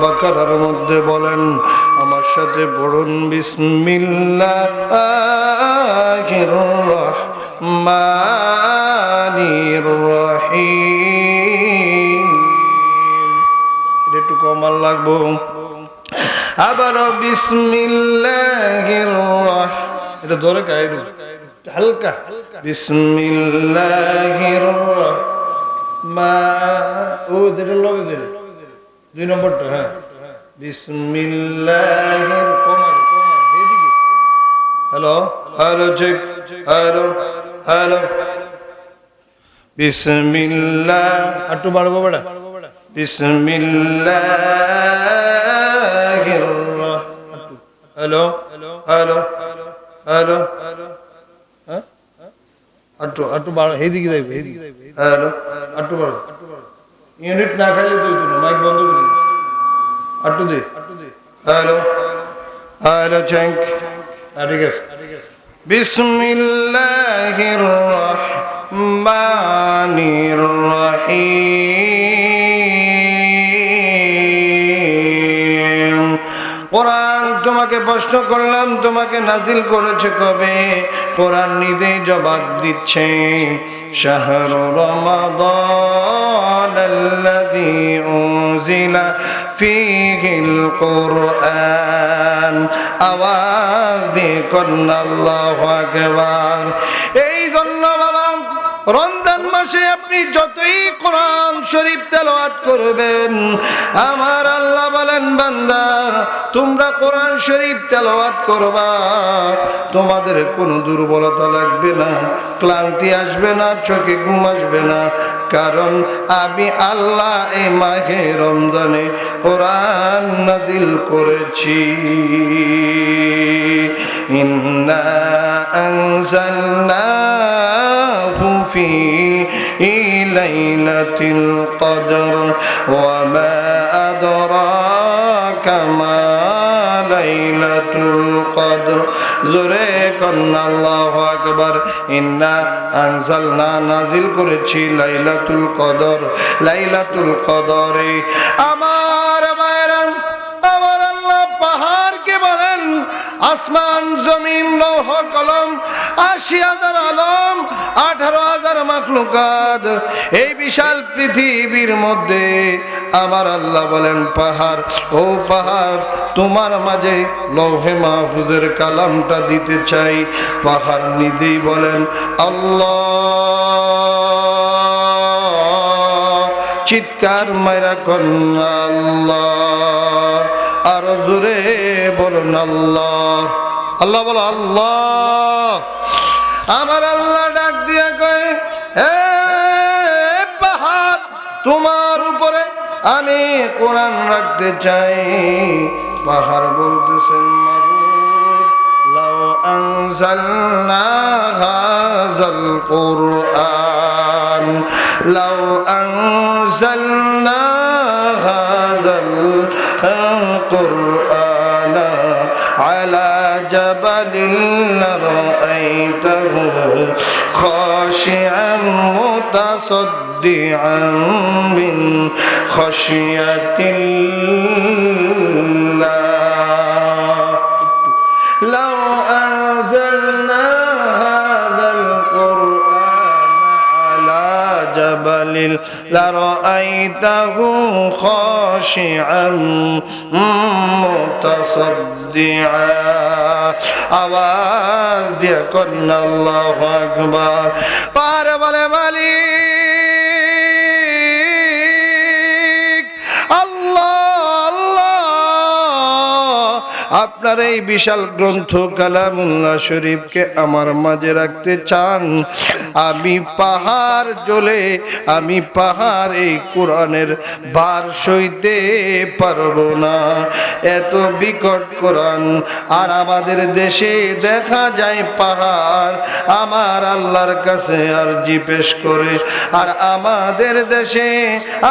বাকারার মধ্যে বলেন, আমার সাথে পড়ুন, বিসমিল্লাহির রহমানির রহিম। এটা একটু কমাল লাগবো। আবার বিসমিল্লাহির এটা ধরে গাইব হালকা, বিসমিল্লাহির ও যেটা লগে দিল 2 নম্বরটা, হ্যাঁ, বিসমিল্লাহির এদিকে। Hello hello check, hello hello, বিসমিল্লাহ একটু বাড়বো বেড়া, বিসমিল্লাহির হ্যালো হ্যালো হ্যালো, হ্যাঁ একটু বাড়ো, এইদিকে যাইবে, এইদিকে, হ্যালো একটু বাড়ো, ইউনিট না খাইলে তো মাইক বন্ধ করে একটু দে, হ্যালো হ্যালো চেক, ঠিক আছে। বিসমিল্লাহির রহমানির রহিম। কোরআন তোমাকে প্রশ্ন করলাম, তোমাকে নাজিল করেছে কবে? কোরআন নিজেই জবাব দিচ্ছে, শাহরু রমাদানাল্লাযী উনজিলা ফীহিল কুরআন। আওয়াজ দিয়ে কন্ন আল্লাহু আকবার। এই জন্য বাবা, রমজান মাসে আপনি যতই কোরআন শরীফ তেলাওয়াত করবেন, আমার আল্লাহ বলেন, বান্দা তোমরা কোরআন শরীফ তেলাওয়াত করবা, তোমাদের কোনো দুর্বলতা লাগবে না, ক্লান্তি আসবে না, চোখে ঘুম আসবে না, কারণ আমি আল্লাহ এই মাহে রমজানে কোরআন নাযিল করেছি। ইন্না আনজালনাহু ফি লাইলাতিল কদর ওয়া মা আদরাকা মা লাইলাতুল কদর। জোরে কন্না আল্লাহু আকবার। ইন্না আনজালনা, নাজিল করেছি লাইলাতুল কদর, লাইলাতুল কদরে। আমার মায়েরা, আমার আল্লাহ পাহাড়কে বলেন, আসমান জমিন লৌহ কলম ৮০,০০০ আলম ১৮,০০০ মাখলুকাত, এই বিশাল পৃথিবীর মধ্যে আমার আল্লাহ বলেন, পাহাড়, ও পাহাড়, তোমার মাঝে লৌহে মাহফুজের কালামটা দিতে চাই। পাহাড় নিজেই বলেন আল্লাহ, চিৎকার মাইরা কন্যা আল্লাহ, আর জোরে বলুন আল্লাহ। আল্লাহ বলো আল্লাহ। আমার আল্লাহ ডাক দিয়া কয়, হে পাহাড়, তোমার উপরে আমি কোরআন রাখতে চাই। পাহাড় বলতেছেন, মাবুদ, লাউ আনজালনা হাযাল কুরআন, লাউ আনজালনা হাযাল কুরআন আলা জাবালিন লারাআইতাহু খাশিআন মুতাসাদ্দিআন মিন খাশিয়াতিল্লাহ। লাউ আনজালনা হাযাল কুরআন আলা জাবালিন লারাআইতাহু খাশিআন মুতাসাদ্দিআ। আওয়াজ দিয়ে কন্না আল্লাহু আকবার। পার বলে, মালিক আল্লাহ, আল্লাহ, আপনার এই বিশাল গ্রন্থ কালামুল্লাহ শরীফকে আমার মাঝে রাখতে চান। আমি পাহাড় জ্বলে, আমি পাহাড় এই কোরআনের ভার সইতে পারবো না, এত বিকট কোরআন। আর আমাদের দেশে দেখা যায় পাহাড় আমার আল্লাহর কাছে আরজি পেশ করে, আর আমাদের দেশে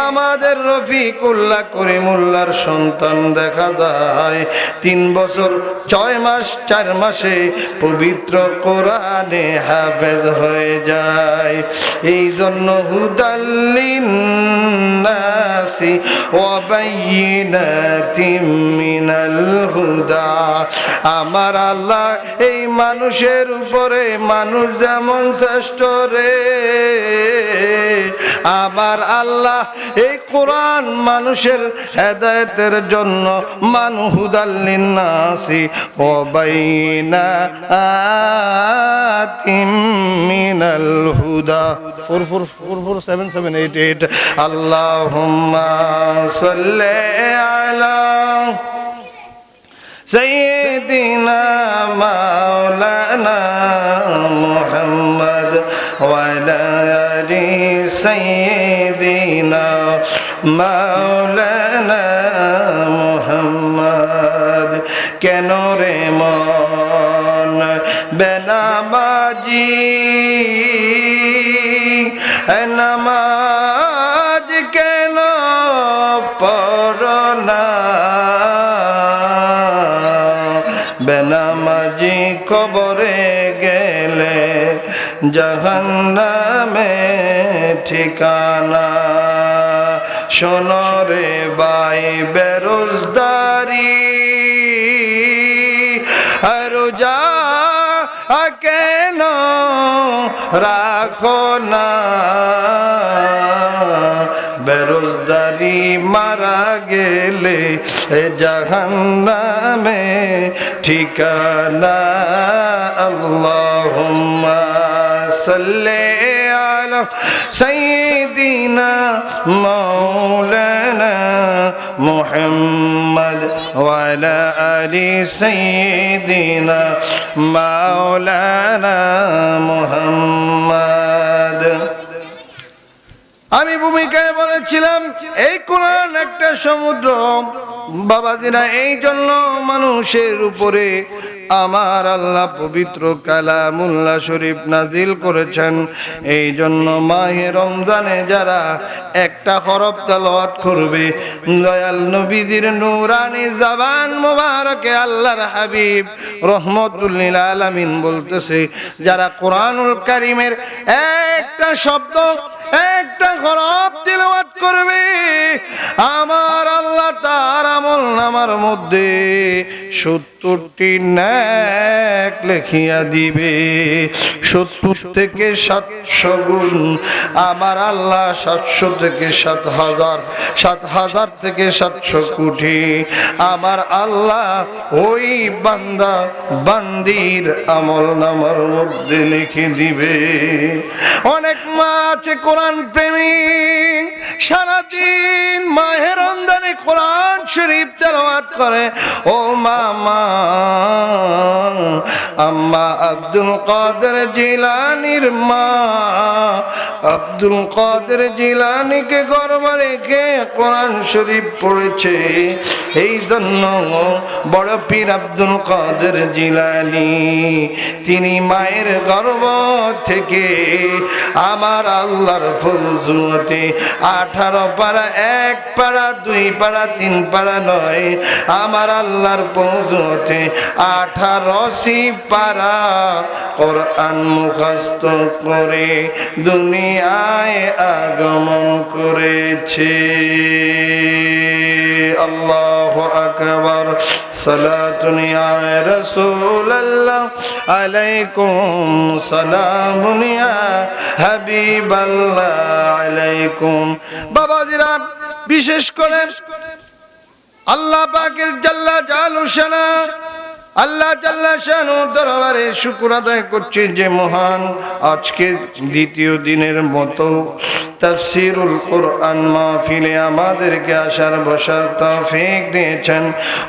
আমাদের রফিকুল্লাহ করিমুল্লাহর সন্তান দেখা যায় 3 বছর 6 মাস 4 মাসে পবিত্র কোরআনে হাফেজ হয়ে যায়। এই জন্য হুদাল্লিন নাসি ওয়া বাইয়িনাতিম মিনাল হুদা, আমার আল্লাহ এই মানুষের উপরে, মানুষ যেমন শ্রেষ্ঠ রে, আমার আল্লাহ এই কোরআন মানুষের হেদায়েতের জন্য হুদাল্লিন নাসি ওয়া বাইয়িনাতিম মিনাল হুদা। 447788 আল্লাহুম্মা সাল্লি আলা সাইয়্যিদিনা মাওলানা মুহাম্মদ ওয়া আলা আলি সাইয়্যিদিনা মাওলানা মুহাম্মদ। কেন রে মন বেনামাজি, নামাজ কেন পড়ো না, বেনামাজি কবরে গেলে জাহান্নামে ঠিকানা। শোনো রে ভাই বেরোজদারি, রোজা কেন রাখো না, বেরোজদারি মারা গেলে জাহান্নামে ঠিকানা। আল্লাহুম্মা সাল্লি আলা সাইয়্যিদিনা মাওলানা মুহাম্মদ ওয়া আলা আলি সাইয়্যিদিনা মাওলানা মুহাম্মদ। আমি ভূমিকায় বলেছিলাম এই কোরআন একটা সমুদ্র বাবাজিরা, এই জন্য মানুষের উপরে আমার আল্লাহ পবিত্র কালামুল্লাহ শরীফ নাজিল করেছেন। এই জন্য মাহে রমজানে যারা একটা হরফ তেলাওয়াত করবে, দয়াল নবীজির নূরানি জবান মোবারকে আল্লাহর হাবিব রহমতুল লিল আলামিন বলতেছে, যারা কোরআনুল কারীমের একটা শব্দ একটা হরফ তেলাওয়াত করবে, আমার আল্লাহ তার আমলনামার মধ্যে 70টি নেক লিখিয়া দিবে। 70 থেকে 700 গুণ আমার আল্লাহ, 700 থেকে 7000, 7000 থেকে 700 কোটি আমার আল্লাহ ওই বান্দা বান্দির আমলনামার মধ্যে লিখে দিবে। অনেক মা আছে কোরআন প্রেমিক, সারাদিন মাহে রমজানে কোরআন শরীফ তেলাওয়াত করে। ও মামা, আম্মা আব্দুল কাদের জিলানির মা, আব্দুল কাদের জিলানিকে গর্বে রেখে কোরআন শরীফ পড়েছে। এই জন্য বড় পীর আব্দুল কাদের জিলানি তিনি মায়ের গর্ভ থেকে আমার আল্লাহর ফজলতে 18 পারা, 1 পারা, 2 পারা, 3 পারা নয়, আমার আল্লাহর ফজলতে 18 পারা কোরআন মুখস্থ করে দুনিয়ায় আগমন করেছে। আল্লাহু আকবার। সালাতুন ইয়া রাসূলুল্লাহ আলাইকুম সালামুন ইয়া হাবিবাল্লাহ আলাইকুম। বাবাজিরা, বিশেষ করে আল্লাহ পাকের জাল্লা জালালু শানা, আল্লাহ জাল্লা শানু দরবারে শুকর আদায় করছি যে মহান আজকে দ্বিতীয় দিনের মতো তাফসীরুল কোরআন মাহফিলে আমাদেরকে আসার বসার তৌফিক দিয়েছেন।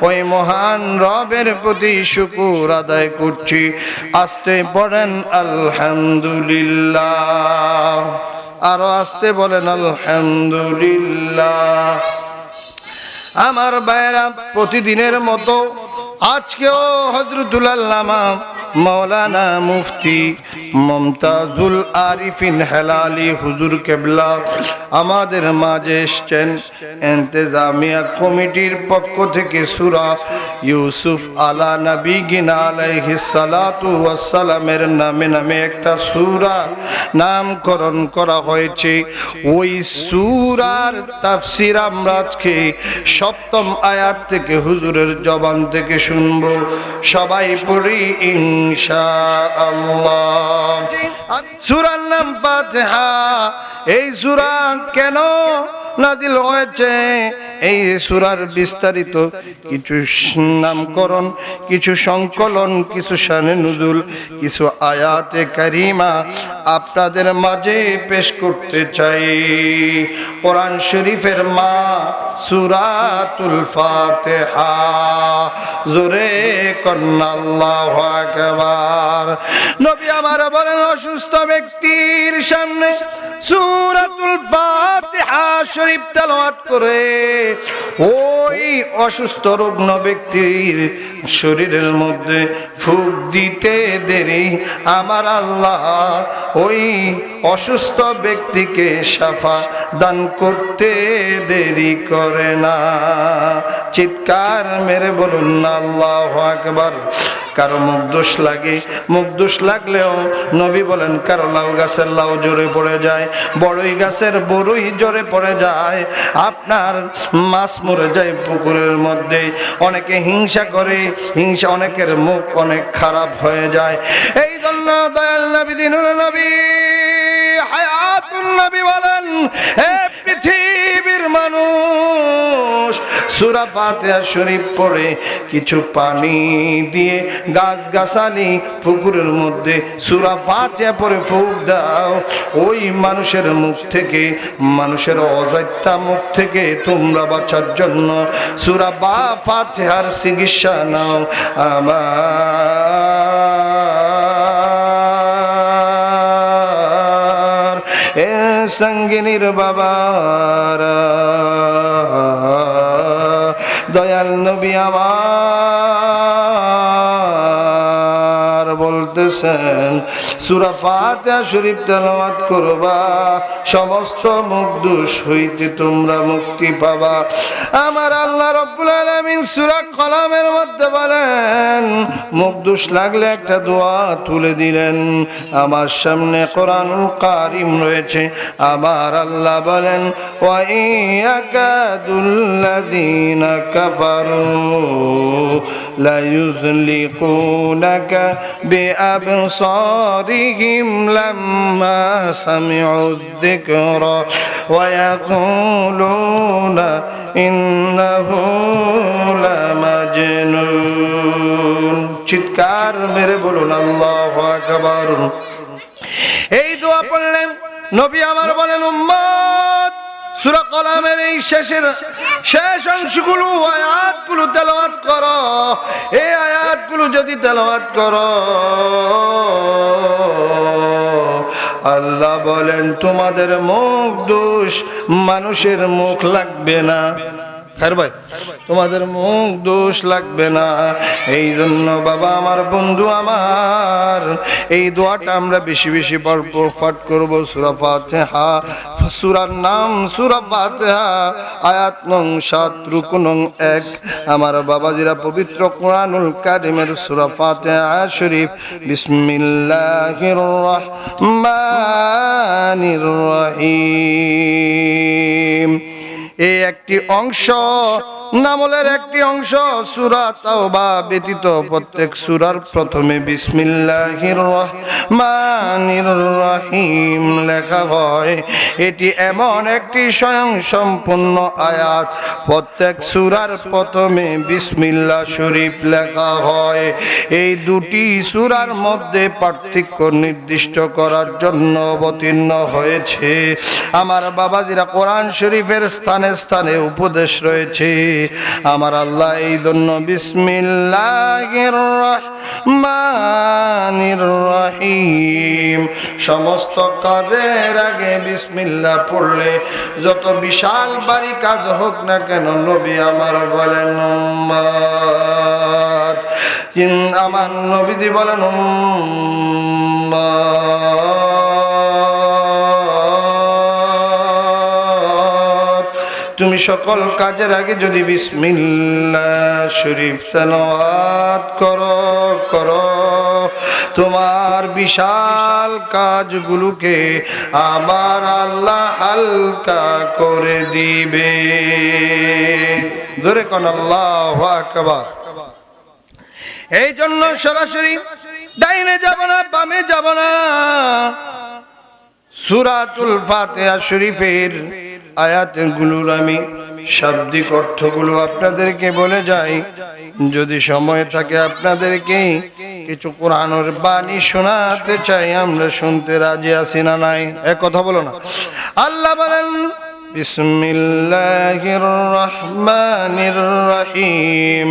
ওই মহান রবের প্রতি শুকর আদায় করছি। আসতে পড়েন আলহামদুলিল্লাহ, আরো আসতে বলেন আলহামদুলিল্লাহ। আমার ভাইরা, প্রতিদিনের মতো আজকেও হযরতুল আল্লামা মাওলানা মুফতি মুমতাজুল আরিফিন হেলালি হুজুর কেবলা আমাদের মাঝে এসেছেন। ইন্তেজামিয়া কমিটির পক্ষ থেকে সূরা ইউসুফ আলা নবিগিনা আলাইহিস সালাতু ওয়াস সালামের নামে নামে একটা সূরা নামকরণ করা হয়েছে। ওই সূরার তাফসীর আমরা আজকে 7ম আয়াত থেকে হুজুরের জবান থেকে শুনবো। সবাই পড়ি ইনশাআল্লাহ। সূরার নাম ফাতিহা। এই সূরা কেন নাজিল হয়েছে, এই সূরার বিস্তারিত কিছু নামকরণ, কিছু সংকলন, কিছু শানে নুজুল, কিছু আয়াতে কারিমা আপনাদের মাঝে পেশ করতে চাই। কোরআন শরীফের মা সূরাতুল ফাতিহা। জোরে কন্না আল্লাহু আকবার। নবী আমার বলেন, অসুস্থ ব্যক্তির সামনে সূরাতুল ফাতিহা শরীফ তেলাওয়াত করে ওই অসুস্থ রুগ্ন ব্যক্তির শরীরের মধ্যে ফুঁক দিতে দেরি আমার আল্লাহ ওই অসুস্থ ব্যক্তিকে শাফা দান করতে দেরি করে না। চিৎকার মেরে বলুন আল্লাহু আকবার। কারো মুখ দোষ লাগে, মুখ দোষ লাগলেও নবী বলেন কারো লাউ গাছের লাউ জোরে পড়ে যায়, বড়ই গাছের বড়ই জোরে পড়ে যায়, আপনার মাছ মরে যায় পুকুরের মধ্যে। অনেকে হিংসা করে, হিংসা অনেকের মুখ অনেক খারাপ হয়ে যায়। এই জন্য দয়াল নবী দিনুল নবী হায়াতুন নবী বলেন, হে পৃথিবীর মানুষ, সূরা ফাতিহা শরীফ পড়ে কিছু পানি দিয়ে গাছগাছালি পুকুরের মধ্যে সূরা ফাতিহা পড়ে ফুঁক দাও। ওই মানুষের মুখ থেকে, মানুষের অযাত্যা মুখ থেকে তোমরা বাঁচার জন্য সূরা ফাতিহার চিকিৎসা নাও। আমার এ সঙ্গিনীর বাবারা, দয়াল নবী আমার বলতেছেন, সূরা ফাতিহা শরীফ তেলাওয়াত করবা, সমস্ত মুখ দোষ হইতে তোমরা মুক্তি পাবা। আমার আল্লাহ রাব্বুল আলামিন সূরা কলামের মধ্যে বলেন, মুখ দোষ লাগলে একটা দোয়া তুলে দিলেন। আমার সামনে কোরআনুল কারীম রয়েছে। আমার আল্লাহ বলেন, ওয়া ইয়াকাদুল্লাযীনা কাফারু লা ইউযলিকুনাকা বিআবসারিহিম লাম্মা সামি'উ যিকরা ওয়া ইয়াকুলুনা ইন্নাহু লামাজনুন। চিৎকার মেরে বলুন আল্লাহু আকবার। এই দোয়া পড়লেন নবী আমার বলেন, উম্মত সূরা কলামের এই শেষ অংশগুলো, আয়াতগুলো তেলাওয়াত করো। এই আয়াতগুলো যদি তেলাওয়াত করো, আল্লাহ বলেন তোমাদের মুখ দোষ, মানুষের মুখ লাগবে না। খায়ের ভাই, তোমাদের মুখ দোষ লাগবে না। এই জন্য বাবা আমার, বন্ধু আমার, এই দোয়াটা আমরা বেশি বেশি পাঠ করবো। সূরা ফাতিহা, সূরার নাম সূরা ফাতিহা, আয়াত নং 7, রুকু নং 1। আমার বাবাজিরা, পবিত্র কোরআনুল কারীমের সূরা ফাতিহা শরীফ, বিসমিল্লাহির রহমানির রহিম, এই একটি অংশ, নামলের একটি অংশ। সূরা তাওবা ব্যতীত প্রত্যেক সূরার প্রথমে বিসমিল্লাহির রহমানির রহিম লেখা হয়। এটি এমন একটি স্বয়ং সম্পূর্ণ আয়াত, প্রত্যেক সূরার প্রথমে বিসমিল্লাহ শরীফ লেখা হয়। এই দুটি সূরার মধ্যে পার্থক্য নির্দিষ্ট করার জন্য অবতীর্ণ হয়েছে। আমার বাবাজিরা, কোরআন শরীফের স্থানে স্থানে উপদেশ রয়েছে। আমার আল্লাহ এই জন্য বিসমিল্লাহির রহমানির রহিম, সমস্ত কাজের আগে বিসমিল্লাহ পড়লে যত বিশাল ভারী কাজ হোক না কেন, নবী আমার বলেন, উম্মত, আমার নবীজি বলেন, উম্মত, তুমি সকল কাজের আগে যদি বিসমিল্লাহ শরীফ তেলাওয়াত করো তোমার বিশাল কাজগুলোকে আমার আল্লাহ হালকা করে দিবে। জোরে কোন আল্লাহু আকবার। এই জন্য সরাসরি ডাইনে যাব না, বামে যাব না, সূরাতুল ফাতিহা শরীফের আয়াতগুলোর আমি শাব্দিক অর্থগুলো আপনাদেরকে বলে যাই। যদি সময় থাকে আপনাদেরকে কিছু কোরআনের বাণী শোনাতে চাই, আমরা শুনতে রাজি আছি না নাই? এক কথা বলো না। আল্লাহ বলেন বিসমিল্লাহির রহমানির রহিম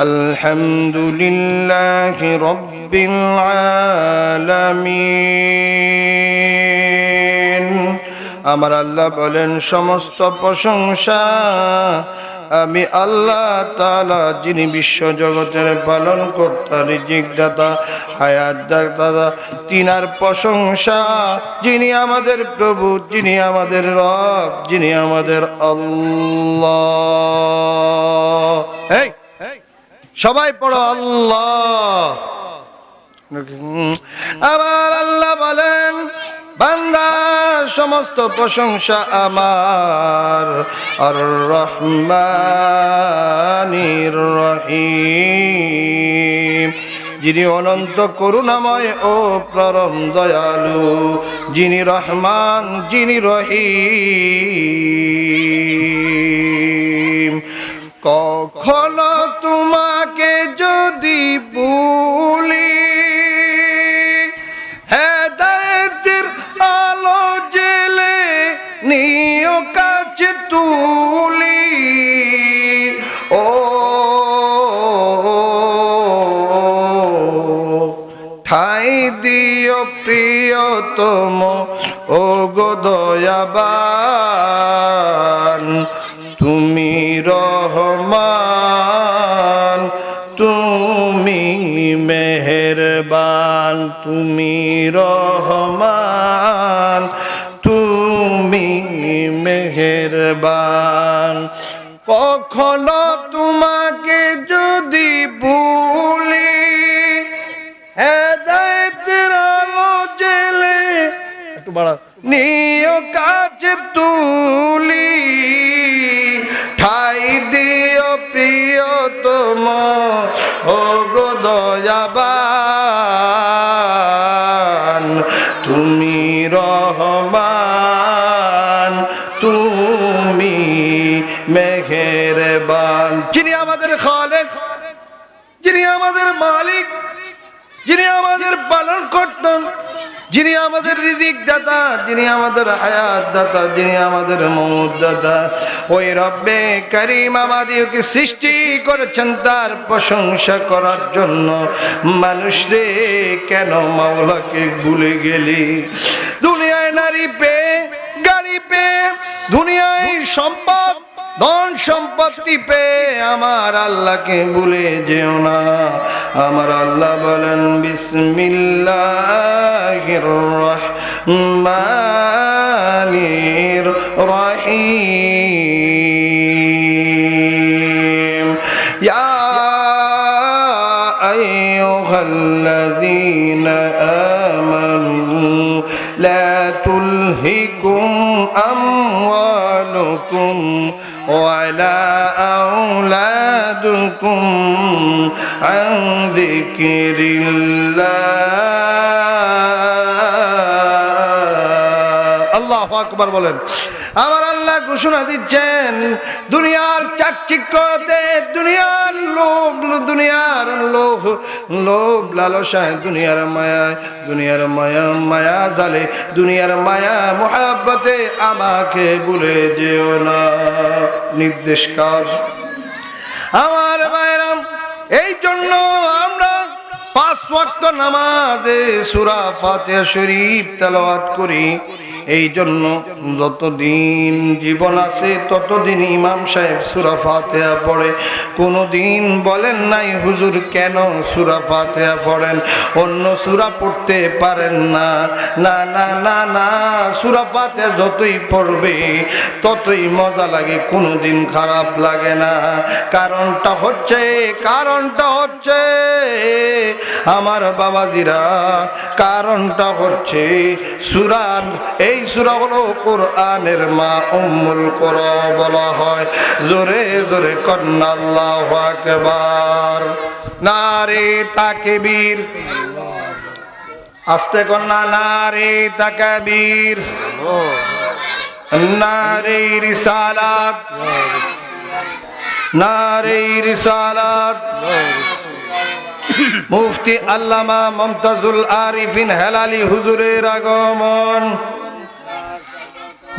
আলহামদুলিল্লাহি রাব্বিল আলামিন। আমার আল্লাহ বলেন সমস্ত প্রশংসা আমি আল্লাহ তাআলা, যিনি বিশ্ব জগতের পালন কর্তা, রিজিক দাতা, হায়াত দাতা, তিনার প্রশংসা। যিনি আমাদের প্রভু, যিনি আমাদের রব, যিনি আমাদের আল্লাহ। এই সবাই পড়ো আল্লাহ। আমার আল্লাহ বলেন বান্দা সমস্ত প্রশংসা আমার, আর রহমানির রহিম, যিনি অনন্ত করুণাময় ও পরম দয়ালু, যিনি রহমান, যিনি রহিম। কখনো তোমাকে যদি ভুলি, হেদায়েতের আলো জেলে নিও কাছে তুলি, ও ঠাই দিও প্রিয়তম ও গো দয়াবান, তুমি রহমান, তুমি মেহেরবান, তুমি রহমান, তুমি মেহেরবান। কখনো তোমাকে যদি ভুলি, হেদায়েতের আলো জেলে একটু বাড়া নিও কাছে তুলি, ঠাই দিও প্রিয়তম ও গো দয়াবান, তুমি রহমান, তুমি মেহেরবান। যিনি আমাদের খালেক, যিনি আমাদের মালিক, যিনি আমাদের পালন করতেন, যিনি আমাদের রিজিক দাতা, যিনি আমাদের হায়াত দাতা, যিনি আমাদের মৌত দাতা, ওই রব্বে কারীম আমাদেরকে সৃষ্টি করেছেন তার প্রশংসা করার জন্য। মানুষ রে কেন মাওলাকে ভুলে গেলি? দুনিয়ায় নারী পেয়ে, গাড়ি পেয়ে, দুনিয়ায় সম্পদ ধন সম্পত্তি পেয়ে আমার আল্লাহকে ভুলে যেও না। আমার আল্লাহ বলেন বিসমিল্লাহির রহমানির রহিম। ইয়া আইয়ুহাল্লাযীনা আমানু লা তুলহিকুম আমওয়ালুকুম ওয়ালা আওলাদুকুম আন যিকরিল্লাহ। আল্লাহু আকবার বলেন। আমার আল্লাহ ঘোষণা দিচ্ছেন দুনিয়ার চাকচিক্যতে, দুনিয়ার লোভ, দুনিয়ার লোভ লালসায়, দুনিয়ার মায়া জালে, দুনিয়ার মায়া মুহাব্বতে আমাকে ভুলে যেও না। নির্দেশ কার? আমার ভাইরাম, এই জন্য আমরা 5 ওয়াক্ত নামাজে সূরা ফাতিহা শরীফ তেলাওয়াত করি। এই জন্য যতদিন জীবন আছে ততদিন ইমাম সাহেব সূরা ফাতিহা পড়ে। কোনোদিন বলেন নাই হুজুর কেন সূরা ফাতিহা পড়েন, অন্য সূরা পড়তে পারেন না। না না না না, সূরা ফাতিহা যতই পড়বে ততই মজা লাগে, কোনোদিন খারাপ লাগে না। কারণটা হচ্ছে আমার বাবাজিরা, কারণটা হচ্ছে সূরার এই সূরা হলো কোরআনের মা, উম্মুল কোরআন বলা হয়। জোরে জোরে কন্না আল্লাহু আকবার, নারে তাকবীর, আস্তে কন্যা নারে তাকবীর, নারে রিসালাত, নারে রিসালাত। মুফতি আল্লামা মুমতাজুল আরিফিন হেলালি হুজুরের আগমন,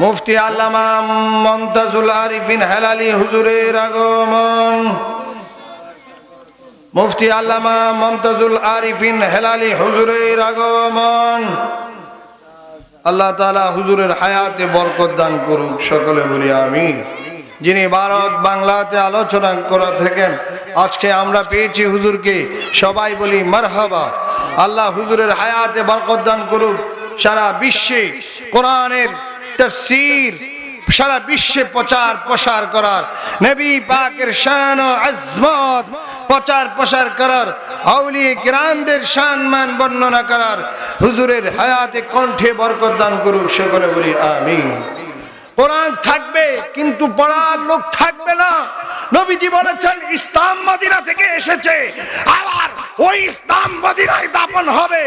মুফতি আল্লামা মুমতাজুল আরিফিন হেলালি হুজুরের আগমন, মুফতি আল্লামা মুমতাজুল আরিফিন হেলালি হুজুরের আগমন। আল্লাহ তাআলা হুজুরের হায়াতে বরকত দান করুক, সকলে বলি আমিন। যিনি ভারত বাংলাতে আলোচনা করে থাকেন, আজকে আমরা পেয়েছি হুজুরকে, সবাই বলি মারহাবা। আল্লাহ হুজুরের হায়াতে বরকত দান করুক। সারা বিশ্বে কোরআনের তাফসীর সারা বিশ্বে প্রচার প্রসার করার, নবী পাকের শান ও আজমত প্রচার প্রসার করার, আউলিয়া কিরামদের শান-মান বর্ণনা করার হুজুরের হায়াতে কণ্ঠে বরকত দান করুক, সকলে বলি আমিন। কোরআন থাকবে কিন্তু পড়ার লোক থাকবে না। নবীজি বলেছেন ইসলাম মদিনা থেকে এসেছে, আবার ওই ইসলাম মদিনায় দাফন হবে।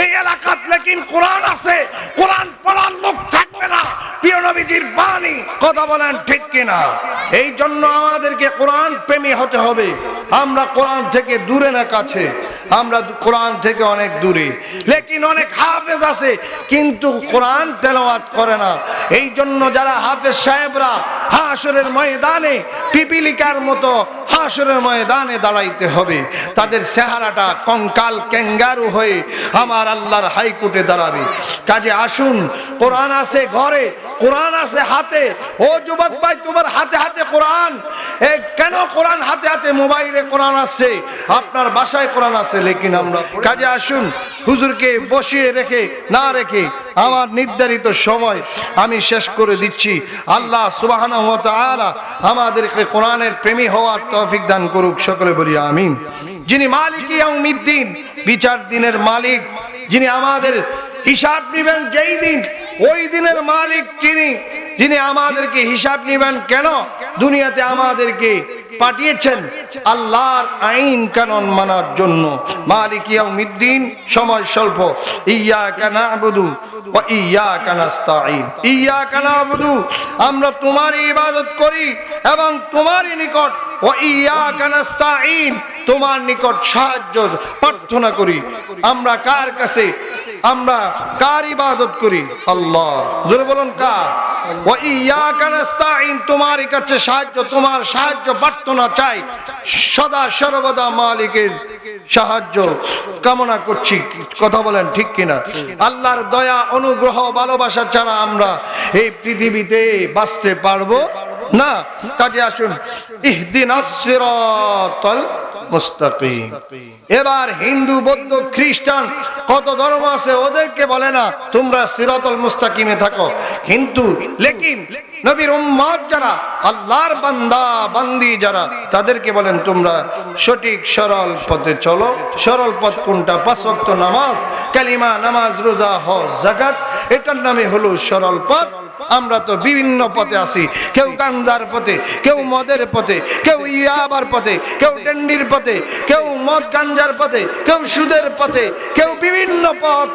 এই এলাকাত লেকিন কোরআন আছে, কোরআন পড়ার লোক থাকবে না। প্রিয় নবীজির বাণী, কথা বলেন ঠিক কিনা? এই জন্য আমাদেরকে কোরআন প্রেমী হতে হবে। আমরা কোরআন থেকে দূরে না কাছে, আমরা কোরআন থেকে অনেক দূরে। লেকিন অনেক হাফেজ আছে কিন্তু কোরআন তেলাওয়াত করে না। এই জন্য যারা হাফেজ সাহেবরা হাসরের ময়দানে পিপিলিকার মতো হাসরের ময়দানে দাঁড়াইতে হবে, তাদের চেহারাটা কঙ্কাল ক্যাঙ্গারু হয়ে আমার আল্লাহর হাইকোর্টে দাঁড়াবে। কাজে আসুন, কোরআন আছে ঘরে, কোরআন আছে হাতে। ও যুবক ভাই, তোমার হাতে হাতে কোরআন। কেন কোরআন হাতে হাতে? মোবাইলে কোরআন আছে, আপনার বাসায় কোরআন আছে, লেকিন আমরা কাজে আসুন। হুজুরকে বসিয়ে রেখে না রেখে আমার নির্ধারিত সময় আমি শেষ করে দিচ্ছি। আল্লাহ সুবহানাহু ওয়া তাআলা আমাদেরকে কোরআনের প্রেমী হওয়ার তৌফিক দান করুক, সকলে বলি আমিন। যিনি মালিক ইয়াউমিদ্দিন, বিচার দিনের মালিক, যিনি আমাদের হিসাব নেবেন যেই দিন, ওই দিনের মালিক তিনি, যিনি আমাদেরকে হিসাব নেবেন। কেন দুনিয়াতে আমাদেরকে পাঠিয়েছেন? আল্লাহর আইন কানুন মানার জন্য। মালিক ইয়াউমিদ্দিন, সময় স্বল্প। ইয়্যাকা না'বুদু ওয়া ইয়্যাকা নাস্তাঈন। ইয়্যাকা না'বুদু, আমরা তোমারই ইবাদত করি এবং তোমারই নিকট, ওয়া ইয়্যাকা নাস্তাঈন, তোমার নিকট সাহায্য প্রার্থনা করি। আমরা কার কাছে, আমরা কার ইবাদত করি? আল্লাহ। জোরে বলুন কার? ওয়া ইয়্যাকা নাস্তাঈন, তোমারই কাছে সাহায্য, তোমার সাহায্য প্রার্থনা চাই। সদা সর্বদা মালিকের সাহায্য কামনা করছি, কথা বলেন ঠিক কিনা? আল্লাহর দয়া অনুগ্রহ ভালোবাসা ছাড়া আমরা এই পৃথিবীতে বাঁচতে পারবো না। কাজে আসুন, ইহদিনাস সিরাতাল মুস্তাকিম। এবার হিন্দু বৌদ্ধ খ্রিস্টান কত ধর্ম আছে, ওদেরকে বলে না তোমরা সিরাতাল মুস্তাকিমে থাকো, কিন্তু লেকিন নবীর উম্মত যারা, আল্লাহর বান্দা বান্দি যারা, তাদেরকে বলেন তোমরা সঠিক সরল পথে চলো। সরল পথ কোনটা? 5 ওয়াক্ত নামাজ, কালিমা, নামাজ, রোজা, হজ, যাকাত, এটার নামে হলো সরল পথ। আমরা তো বিভিন্ন পথে আছি, কেউ গাঞ্জার পথে, কেউ মদের পথে, কেউ ইয়াবার পথে, কেউ ডেন্ডির পথে, কেউ মদ গাঞ্জার পথে, কেউ সুদের পথে, কেউ বিভিন্ন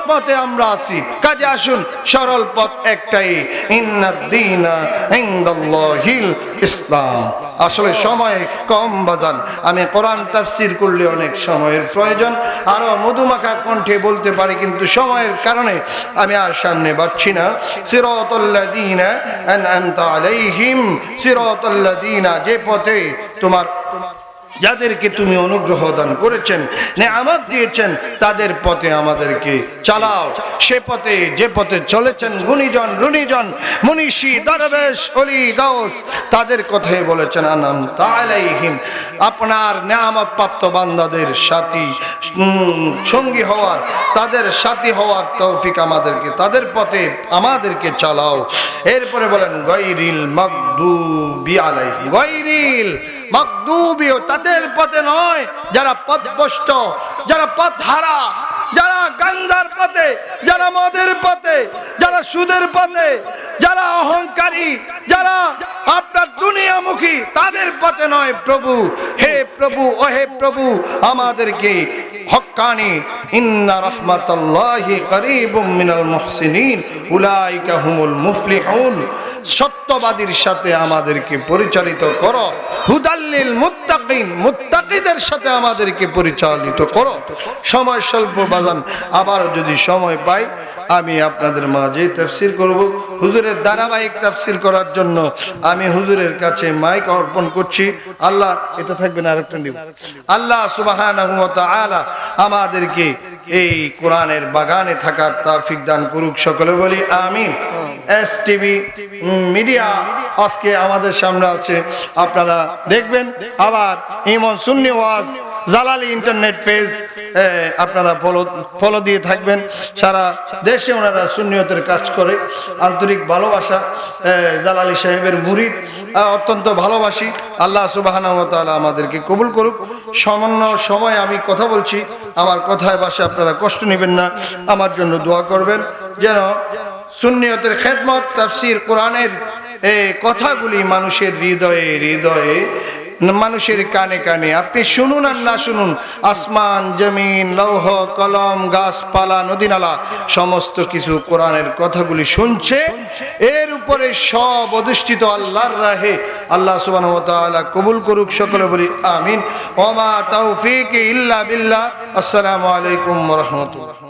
পথে আমরা আছি। কাজে আসুন, সরল পথ একটাই, ইন্নাদ-দীনা ইনদাল্লাহিল ইসলাম। আসলে সময় কম বাজান, আমি কোরআন তাফসীর করলে অনেক সময়ের প্রয়োজন, আরো মধুমাখা কণ্ঠে বলতে পারি, কিন্তু সময়ের কারণে আমি আর সামনে বাড়ছি না। সিরাতাল্লাযীনা আন'আমতা আলাইহিম, সিরাতাল্লাযীনা, যে পথে তোমার যাদেরকে তুমি অনুগ্রহ দান করেছেন, নেয়ামত দিয়েছেন, তাদের পথে আমাদেরকে চালাও। সে পথে, যে পথে চলেছেন গুণীজন, রুণীজন, মনীষী, দরবেশ, অলি, গাউস, তাদের কথাই বলেছেন আনআমতা আলাইহিম। আপনার নেয়ামত প্রাপ্ত বান্দাদের সাথী সঙ্গী হওয়ার, তাদের সাথী হওয়ার তৌফিক আমাদেরকে, তাদের পথে আমাদেরকে চালাও। এরপরে বলেন গায়রিল মাগদুবি আলাইহিম, গায়রিল মাগদুবিও, তাদের পথে নয় যারা পথভ্রষ্ট, যারা পথহারা, যারা গাঞ্জার পথে, যারা মদের পথে, যারা সুদের পথে, যারা অহংকারী, যারা আপনার দুনিয়ামুখী, তাদের পথে নয় প্রভু। হে প্রভু, ও হে প্রভু, আমাদেরকে হক্কানি ইন্না রাহমাতাল্লাহি করিবুম মিনাল মুহসিনিন উলাইকা হুমুল মুফলিহুন, সত্যবাদীর সাথে আমাদেরকে পরিচালিত করো। হুদাল্লিল মুত্তাকিন, মুত্তাকিদের সাথে আমাদেরকে পরিচালিত করো। সময় স্বল্প বাজান, আবার যদি সময় পাই আমি আপনাদের মাঝে তাফসীর করব। হুজুরের ধারাবাহিক তাফসীর করার জন্য আমি হুজুরের কাছে মাইক অর্পণ করছি। আল্লাহ, এটা থাকবে না, আরেকটা নিব। আল্লাহ সুবহানাহু ওয়া তাআলা আমাদেরকে এই কোরআনের বাগানে থাকার তৌফিক দান করুক, সকলে বলি আমিন। এস টিভি মিডিয়া আজকে আমাদের সামনে আছে, আপনারা দেখবেন। আবার ইমন সুন্নি ওয়াজ জালালি ইন্টারনেট পেজ আপনারা ফলো দিয়ে থাকবেন। সারা দেশে ওনারা সুন্নিয়তের কাজ করে, আন্তরিক ভালোবাসা। জালালি সাহেবের মুরিদ, অত্যন্ত ভালোবাসি। আল্লাহ সুবহানাহু ওয়া তাআলা আমাদেরকে কবুল করুক। সামান্য সময় আমি কথা বলছি, আমার কথায় বাসে আপনারা কষ্ট নেবেন না, আমার জন্য দোয়া করবেন যেন সুন্নিয়তের খেদমত, তাফসীর, কোরআনের এই কথাগুলি মানুষের হৃদয়ে হৃদয়ে, মানুষের কানে কানে আপনি শুনুন আর না শুনুন, আসমান, জমিন, লৌহ, কলম, গাছপালা, নদী নালা, সমস্ত কিছু কোরআনের কথাগুলি শুনছে। এর উপরে সব অধিষ্ঠিত আল্লাহর রাহে। আল্লাহ সুবহানাহু ওয়া তাআলা কবুল করুক, সকলে বলি আমিন। ওয়া মা তাওফীকি ইল্লা বিল্লাহ। আসসালামু আলাইকুম ওয়া রাহমাতুল্লাহ।